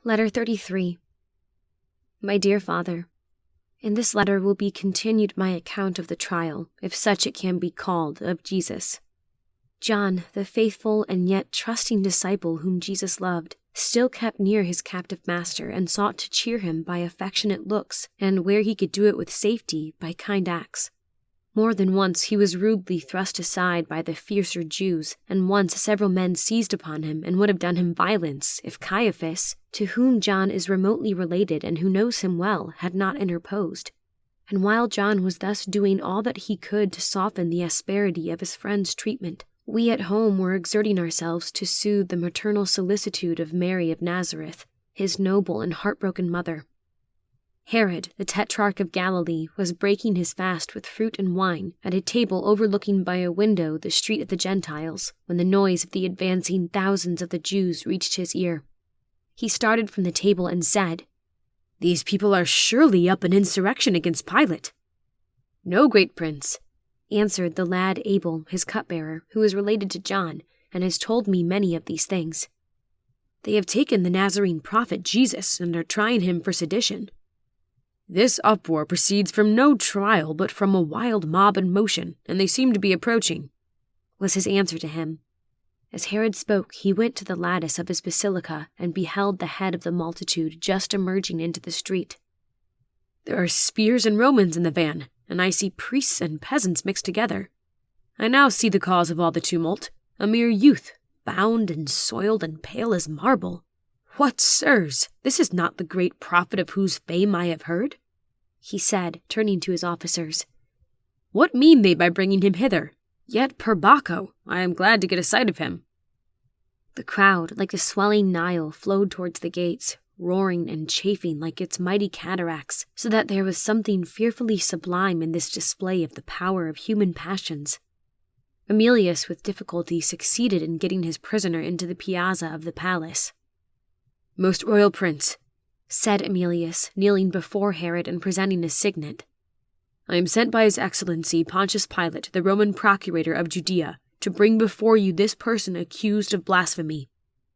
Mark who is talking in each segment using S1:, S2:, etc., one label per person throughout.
S1: Letter 33. My dear Father, in this letter will be continued my account of the trial, if such it can be called, of Jesus. John, the faithful and yet trusting disciple whom Jesus loved, still kept near his captive master and sought to cheer him by affectionate looks, and where he could do it with safety, by kind acts. More than once he was rudely thrust aside by the fiercer Jews, and once several men seized upon him and would have done him violence if Caiaphas, to whom John is remotely related and who knows him well, had not interposed. And while John was thus doing all that he could to soften the asperity of his friend's treatment, we at home were exerting ourselves to soothe the maternal solicitude of Mary of Nazareth, his noble and heartbroken mother. Herod, the tetrarch of Galilee, was breaking his fast with fruit and wine at a table overlooking by a window the street of the Gentiles, when the noise of the advancing thousands of the Jews reached his ear. He started from the table and said, "These people are surely up in insurrection against Pilate." "No, great prince," answered the lad Abel, his cupbearer, who is related to John, and has told me many of these things. "They have taken the Nazarene prophet Jesus and are trying him for sedition." "This uproar proceeds from no trial, but from a wild mob in motion, and they seem to be approaching," was his answer to him. As Herod spoke, he went to the lattice of his basilica and beheld the head of the multitude just emerging into the street. "There are spears and Romans in the van, and I see priests and peasants mixed together. I now see the cause of all the tumult, a mere youth, bound and soiled and pale as marble. What, sirs, this is not the great prophet of whose fame I have heard?" he said, turning to his officers. "What mean they by bringing him hither? Yet, per Baccho, I am glad to get a sight of him." The crowd, like the swelling Nile, flowed towards the gates, roaring and chafing like its mighty cataracts, so that there was something fearfully sublime in this display of the power of human passions. Emilius with difficulty succeeded in getting his prisoner into the piazza of the palace. "Most royal prince," said Emilius, kneeling before Herod and presenting a signet, "I am sent by His Excellency Pontius Pilate, the Roman procurator of Judea, to bring before you this person accused of blasphemy.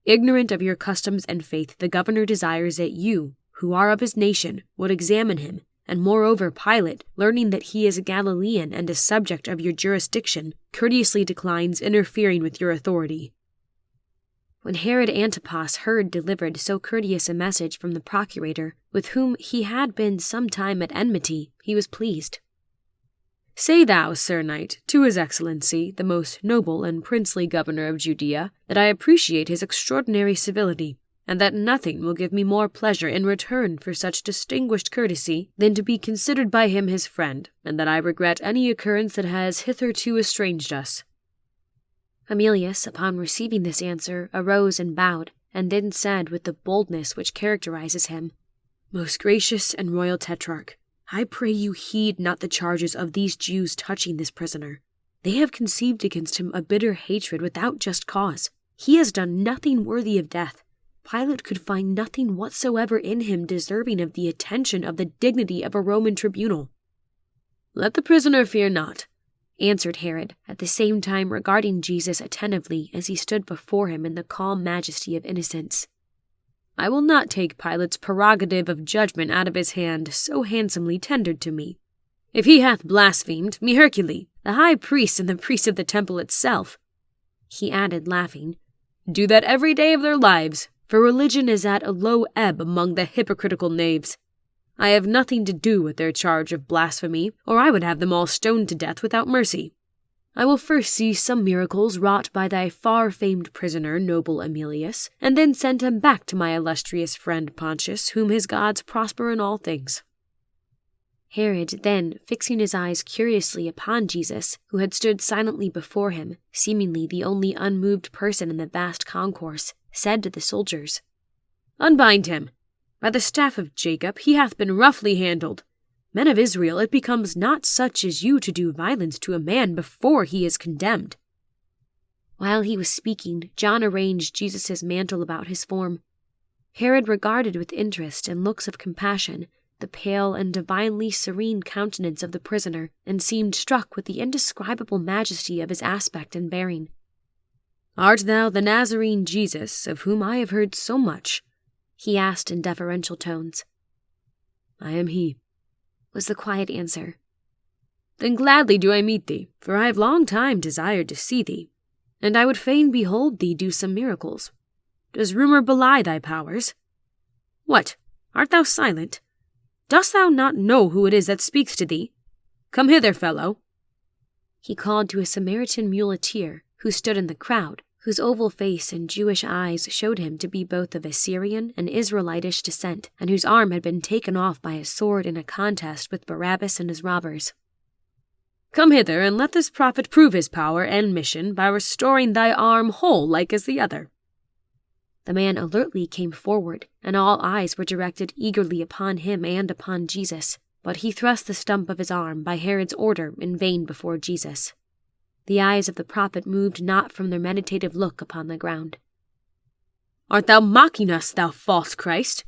S1: Ignorant of your customs and faith, the governor desires that you, who are of his nation, would examine him, and moreover Pilate, learning that he is a Galilean and a subject of your jurisdiction, courteously declines interfering with your authority." When Herod Antipas heard delivered so courteous a message from the procurator, with whom he had been some time at enmity, he was pleased. "Say thou, Sir Knight, to His Excellency, the most noble and princely governor of Judea, that I appreciate his extraordinary civility, and that nothing will give me more pleasure in return for such distinguished courtesy than to be considered by him his friend, and that I regret any occurrence that has hitherto estranged us." Emilius, upon receiving this answer, arose and bowed, and then said with the boldness which characterizes him, "Most gracious and royal tetrarch, I pray you heed not the charges of these Jews touching this prisoner. They have conceived against him a bitter hatred without just cause. He has done nothing worthy of death. Pilate could find nothing whatsoever in him deserving of the attention of the dignity of a Roman tribunal." "Let the prisoner fear not," answered Herod, at the same time regarding Jesus attentively as he stood before him in the calm majesty of innocence. "I will not take Pilate's prerogative of judgment out of his hand, so handsomely tendered to me. If he hath blasphemed, me Hercule, the high priest and the priest of the temple itself," he added, laughing, "do that every day of their lives, for religion is at a low ebb among the hypocritical knaves. I have nothing to do with their charge of blasphemy, or I would have them all stoned to death without mercy. I will first see some miracles wrought by thy far-famed prisoner, noble Emilius, and then send him back to my illustrious friend Pontius, whom his gods prosper in all things." Herod then, fixing his eyes curiously upon Jesus, who had stood silently before him, seemingly the only unmoved person in the vast concourse, said to the soldiers, "Unbind him. By the staff of Jacob he hath been roughly handled. Men of Israel, it becomes not such as you to do violence to a man before he is condemned." While he was speaking, John arranged Jesus' mantle about his form. Herod regarded with interest and looks of compassion the pale and divinely serene countenance of the prisoner, and seemed struck with the indescribable majesty of his aspect and bearing. "Art thou the Nazarene Jesus, of whom I have heard so much?" he asked in deferential tones.
S2: "I am he,"
S1: was the quiet answer.
S2: "Then gladly do I meet thee, for I have long time desired to see thee, and I would fain behold thee do some miracles. Does rumor belie thy powers? What, art thou silent? Dost thou not know who it is that speaks to thee? Come hither, fellow."
S1: He called to a Samaritan muleteer who stood in the crowd, whose oval face and Jewish eyes showed him to be both of Assyrian and Israelitish descent, and whose arm had been taken off by a sword in a contest with Barabbas and his robbers.
S2: "Come hither, and let this prophet prove his power and mission by restoring thy arm whole like as the other."
S1: The man alertly came forward, and all eyes were directed eagerly upon him and upon Jesus, but he thrust the stump of his arm by Herod's order in vain before Jesus. The eyes of the prophet moved not from their meditative look upon the ground.
S2: "Art thou mocking us, thou false Christ?"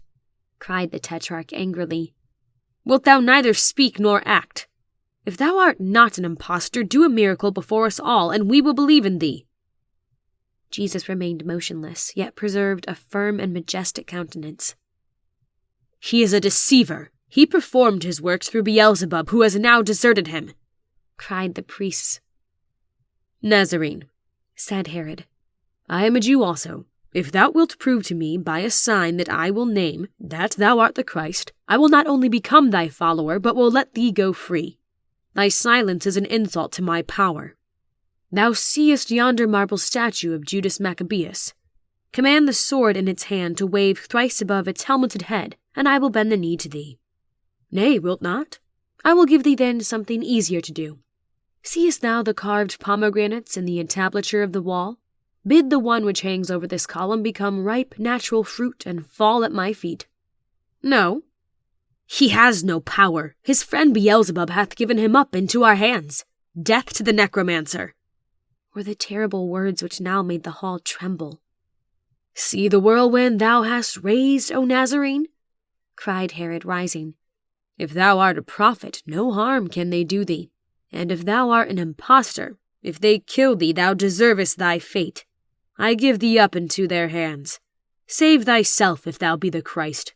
S1: cried the tetrarch angrily.
S2: "Wilt thou neither speak nor act? If thou art not an impostor, do a miracle before us all, and we will believe in thee."
S1: Jesus remained motionless, yet preserved a firm and majestic countenance.
S2: "He is a deceiver. He performed his works through Beelzebub, who has now deserted him,"
S1: cried the priests.
S2: "Nazarene,"
S1: said Herod,
S2: "I am a Jew also. If thou wilt prove to me by a sign that I will name that thou art the Christ, I will not only become thy follower, but will let thee go free. Thy silence is an insult to my power. Thou seest yonder marble statue of Judas Maccabeus. Command the sword in its hand to wave thrice above its helmeted head, and I will bend the knee to thee. Nay, wilt not? I will give thee then something easier to do. Seest thou the carved pomegranates in the entablature of the wall? Bid the one which hangs over this column become ripe natural fruit and fall at my feet. No. He has no power. His friend Beelzebub hath given him up into our hands. Death to the necromancer,"
S1: were the terrible words which now made the hall tremble.
S2: "See the whirlwind thou hast raised, O Nazarene," cried Herod, rising. "If thou art a prophet, no harm can they do thee. And if thou art an impostor, if they kill thee, thou deservest thy fate. I give thee up into their hands. Save thyself if thou be the Christ."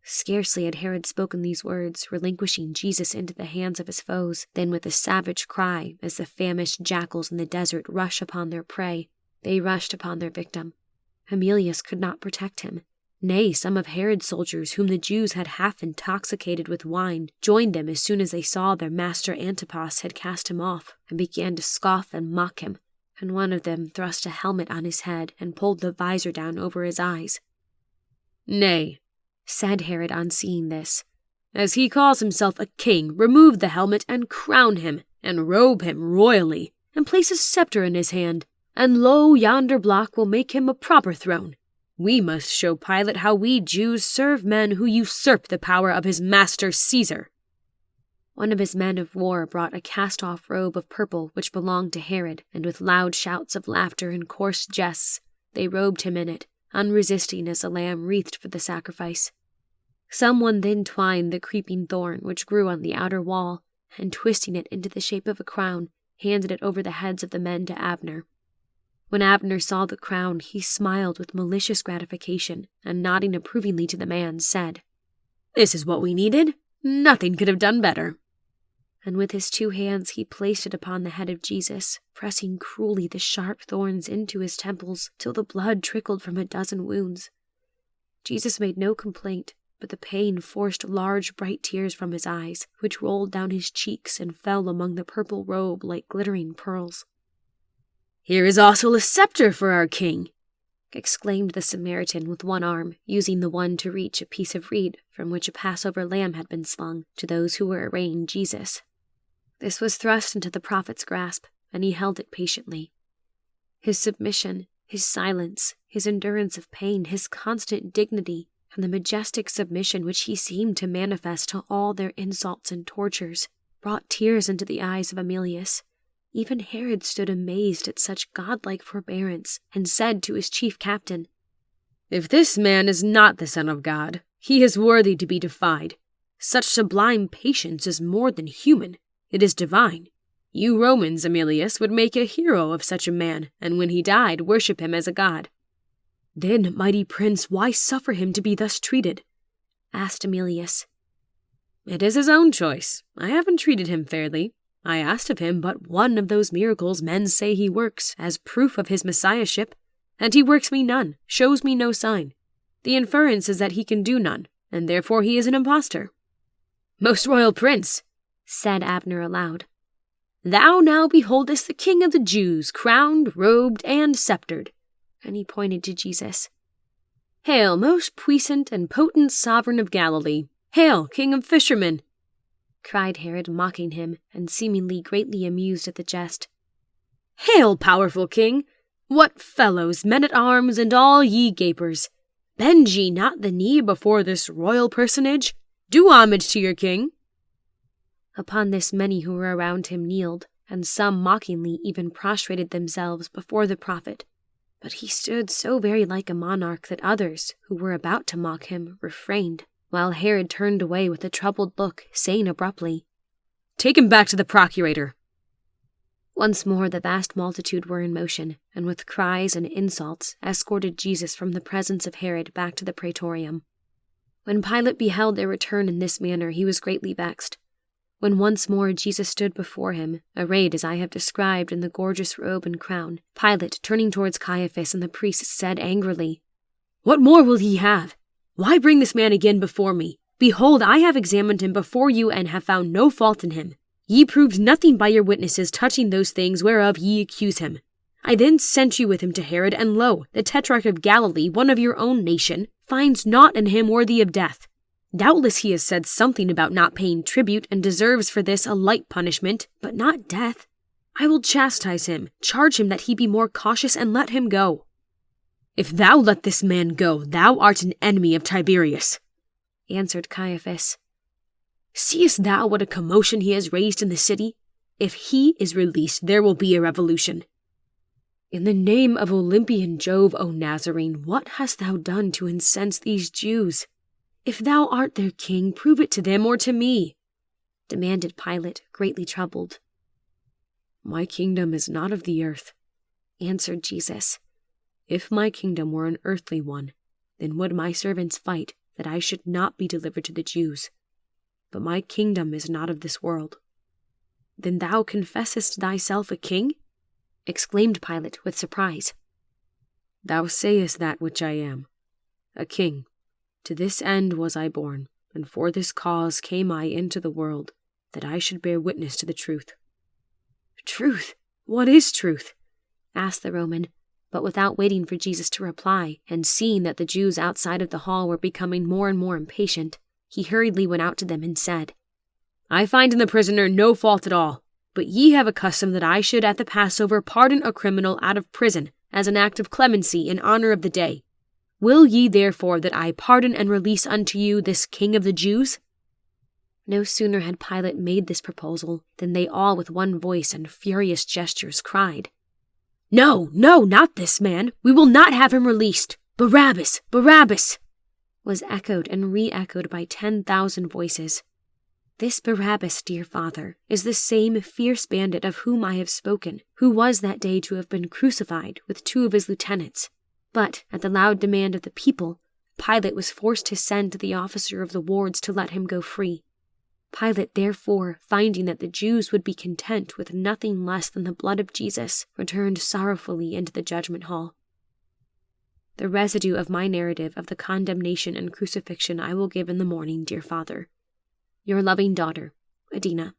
S1: Scarcely had Herod spoken these words, relinquishing Jesus into the hands of his foes, than with a savage cry, as the famished jackals in the desert rush upon their prey, they rushed upon their victim. Emilius could not protect him. Nay, some of Herod's soldiers, whom the Jews had half intoxicated with wine, joined them as soon as they saw their master Antipas had cast him off, and began to scoff and mock him, and one of them thrust a helmet on his head and pulled the visor down over his eyes.
S2: "Nay,"
S1: said Herod on seeing this,
S2: "as he calls himself a king, remove the helmet and crown him, and robe him royally, and place a scepter in his hand, and lo, yonder block will make him a proper throne. We must show Pilate how we Jews serve men who usurp the power of his master Caesar."
S1: One of his men of war brought a cast-off robe of purple which belonged to Herod, and with loud shouts of laughter and coarse jests, they robed him in it, unresisting as a lamb wreathed for the sacrifice. Someone then twined the creeping thorn which grew on the outer wall, and twisting it into the shape of a crown, handed it over the heads of the men to Abner. When Abner saw the crown, he smiled with malicious gratification, and nodding approvingly to the man, said, "This is what we needed. Nothing could have done better." And with his 2 hands he placed it upon the head of Jesus, pressing cruelly the sharp thorns into his temples till the blood trickled from a dozen wounds. Jesus made no complaint, but the pain forced large bright tears from his eyes, which rolled down his cheeks and fell among the purple robe like glittering pearls.
S2: "Here is also a scepter for our king,"
S1: exclaimed the Samaritan with one arm, using the one to reach a piece of reed from which a Passover lamb had been slung to those who were arraying Jesus. This was thrust into the prophet's grasp, and he held it patiently. His submission, his silence, his endurance of pain, his constant dignity, and the majestic submission which he seemed to manifest to all their insults and tortures, brought tears into the eyes of Emilius. Even Herod stood amazed at such godlike forbearance, and said to his chief captain,
S2: "If this man is not the Son of God, he is worthy to be defied. Such sublime patience is more than human. It is divine. You Romans, Emilius, would make a hero of such a man, and when he died, worship him as a god." Then, mighty prince, why suffer him to be thus treated?
S1: Asked Emilius.
S2: It is his own choice. I haven't treated him fairly. I asked of him but one of those miracles men say he works as proof of his messiahship, and he works me none, shows me no sign. The inference is that he can do none, and therefore he is an impostor. Most royal prince,
S1: said Abner aloud,
S2: thou now beholdest the King of the Jews, crowned, robed, and sceptered.
S1: And he pointed to Jesus.
S2: Hail, most puissant and potent sovereign of Galilee! Hail, King of fishermen!
S1: Cried Herod, mocking him, and seemingly greatly amused at the jest.
S2: Hail, powerful king! What fellows, men-at-arms, and all ye gapers! Bend ye not the knee before this royal personage? Do homage to your king!
S1: Upon this many who were around him kneeled, and some mockingly even prostrated themselves before the prophet. But he stood so very like a monarch that others, who were about to mock him, refrained, while Herod turned away with a troubled look, saying abruptly,
S2: Take him back to the procurator.
S1: Once more the vast multitude were in motion, and with cries and insults escorted Jesus from the presence of Herod back to the praetorium. When Pilate beheld their return in this manner, he was greatly vexed. When once more Jesus stood before him, arrayed as I have described in the gorgeous robe and crown, Pilate, turning towards Caiaphas and the priests, said angrily,
S2: What more will ye have? Why bring this man again before me? Behold, I have examined him before you and have found no fault in him. Ye proved nothing by your witnesses touching those things whereof ye accuse him. I then sent you with him to Herod, and lo, the Tetrarch of Galilee, one of your own nation, finds naught in him worthy of death. Doubtless he has said something about not paying tribute, and deserves for this a light punishment, but not death. I will chastise him, charge him that he be more cautious, and let him go. If thou let this man go, thou art an enemy of Tiberius,
S1: answered Caiaphas.
S2: Seest thou what a commotion he has raised in the city? If he is released, there will be a revolution. In the name of Olympian Jove, O Nazarene, what hast thou done to incense these Jews? If thou art their king, prove it to them or to me, demanded Pilate, greatly troubled. My kingdom is not of the earth, answered Jesus. If my kingdom were an earthly one, then would my servants fight that I should not be delivered to the Jews. But my kingdom is not of this world. Then thou confessest thyself a king? Exclaimed Pilate with surprise. Thou sayest that which I am, a king. To this end was I born, and for this cause came I into the world, that I should bear witness to the truth. Truth? What is truth?
S1: Asked the Roman, but without waiting for Jesus to reply, and seeing that the Jews outside of the hall were becoming more and more impatient, he hurriedly went out to them and said, I find in the prisoner no fault at all, but ye have a custom that I should at the Passover pardon a criminal out of prison as an act of clemency in honor of the day. Will ye therefore that I pardon and release unto you this King of the Jews? No sooner had Pilate made this proposal than they all with one voice and furious gestures cried, No, no, not this man! We will not have him released! Barabbas! Barabbas! Was echoed and re-echoed by 10,000 voices. This Barabbas, dear father, is the same fierce bandit of whom I have spoken, who was that day to have been crucified with 2 of his lieutenants. But, at the loud demand of the people, Pilate was forced to send to the officer of the wards to let him go free. Pilate, therefore, finding that the Jews would be content with nothing less than the blood of Jesus, returned sorrowfully into the judgment hall. The residue of my narrative of the condemnation and crucifixion I will give in the morning, dear father. Your loving daughter, Adina.